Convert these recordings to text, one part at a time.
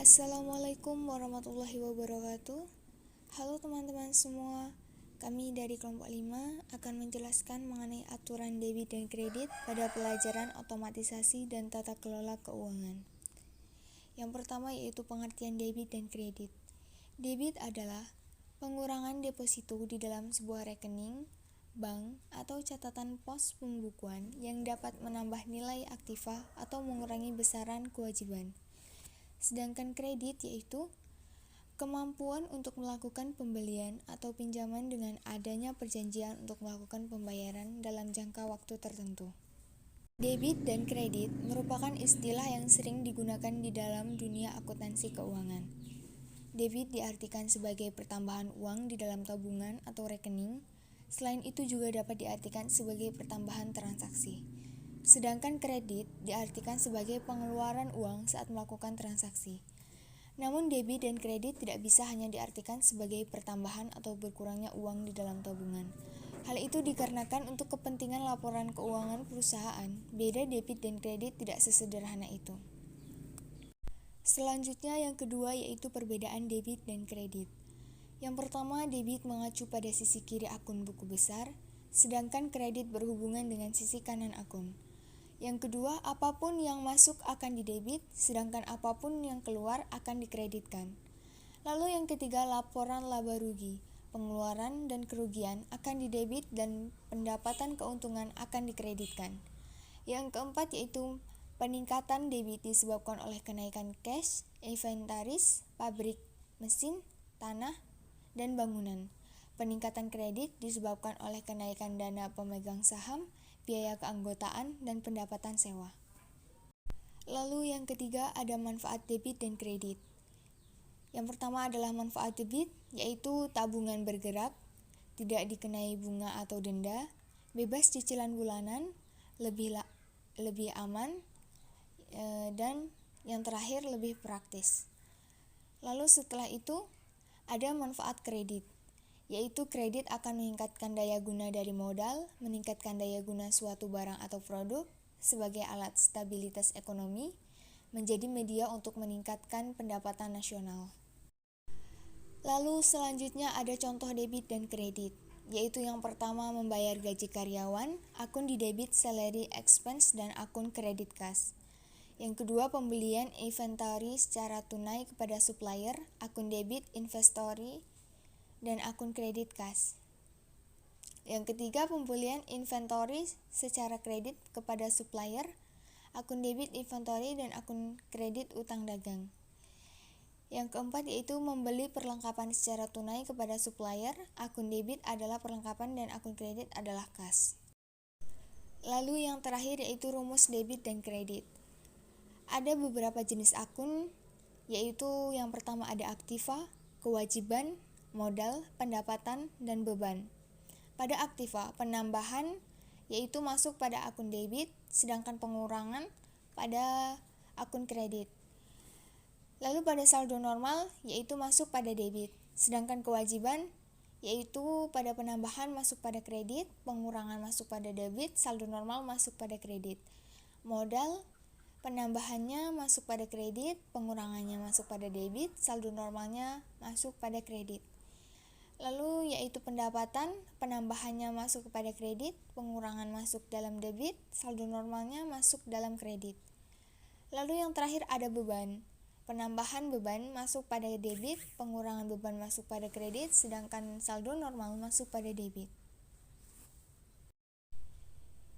Assalamualaikum warahmatullahi wabarakatuh. Halo teman-teman semua, kami dari kelompok 5 akan menjelaskan mengenai aturan debit dan kredit pada pelajaran otomatisasi dan tata kelola keuangan. Yang pertama yaitu pengertian debit dan kredit. Debit adalah pengurangan deposito di dalam sebuah rekening, bank, atau catatan pos pembukuan yang dapat menambah nilai aktiva atau mengurangi besaran kewajiban. Sedangkan kredit yaitu kemampuan untuk melakukan pembelian atau pinjaman dengan adanya perjanjian untuk melakukan pembayaran dalam jangka waktu tertentu. Debit dan kredit merupakan istilah yang sering digunakan di dalam dunia akuntansi keuangan. Debit diartikan sebagai pertambahan uang di dalam tabungan atau rekening. Selain itu juga dapat diartikan sebagai pertambahan transaksi. Sedangkan kredit diartikan sebagai pengeluaran uang saat melakukan transaksi. Namun debit dan kredit tidak bisa hanya diartikan sebagai pertambahan atau berkurangnya uang di dalam tabungan. Hal itu dikarenakan untuk kepentingan laporan keuangan perusahaan, beda debit dan kredit tidak sesederhana itu. Selanjutnya yang kedua yaitu perbedaan debit dan kredit. Yang pertama, debit mengacu pada sisi kiri akun buku besar, sedangkan kredit berhubungan dengan sisi kanan akun. Yang kedua, apapun yang masuk akan didebit, sedangkan apapun yang keluar akan dikreditkan. Lalu yang ketiga, laporan laba rugi, pengeluaran dan kerugian akan didebit dan pendapatan keuntungan akan dikreditkan. Yang keempat yaitu peningkatan debit disebabkan oleh kenaikan cash, inventaris, pabrik, mesin, tanah, dan bangunan. Peningkatan kredit disebabkan oleh kenaikan dana pemegang saham, biaya keanggotaan, dan pendapatan sewa. Lalu yang ketiga ada manfaat debit dan kredit. Yang pertama adalah manfaat debit, yaitu tabungan bergerak, tidak dikenai bunga atau denda, bebas cicilan bulanan, lebih aman, dan yang terakhir lebih praktis. Lalu setelah itu ada manfaat kredit, yaitu kredit akan meningkatkan daya guna dari modal, meningkatkan daya guna suatu barang atau produk sebagai alat stabilitas ekonomi, menjadi media untuk meningkatkan pendapatan nasional. Lalu selanjutnya ada contoh debit dan kredit, yaitu yang pertama membayar gaji karyawan, akun didebit salary expense dan akun kredit kas. Yang kedua pembelian inventory secara tunai kepada supplier, akun debit inventory dan akun kredit kas. Yang ketiga, pembelian inventory secara kredit kepada supplier, akun debit inventory dan akun kredit utang dagang. Yang keempat yaitu membeli perlengkapan secara tunai kepada supplier, akun debit adalah perlengkapan dan akun kredit adalah kas. Lalu yang terakhir yaitu rumus debit dan kredit. Ada beberapa jenis akun, yaitu yang pertama ada aktiva, kewajiban, modal, pendapatan, dan beban. Pada aktiva, penambahan yaitu masuk pada akun debit, sedangkan pengurangan pada akun kredit. Lalu pada saldo normal yaitu masuk pada debit, sedangkan kewajiban yaitu pada penambahan masuk pada kredit, pengurangan masuk pada debit, saldo normal masuk pada kredit. Modal penambahannya masuk pada kredit, pengurangannya masuk pada debit, saldo normalnya masuk pada kredit. Lalu yaitu pendapatan, penambahannya masuk kepada kredit, pengurangan masuk dalam debit, saldo normalnya masuk dalam kredit. Lalu yang terakhir ada beban. Penambahan beban masuk pada debit, pengurangan beban masuk pada kredit, sedangkan saldo normal masuk pada debit.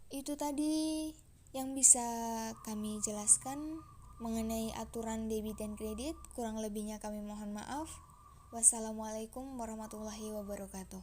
Itu tadi yang bisa kami jelaskan mengenai aturan debit dan kredit. Kurang lebihnya kami mohon maaf. Wassalamualaikum warahmatullahi wabarakatuh.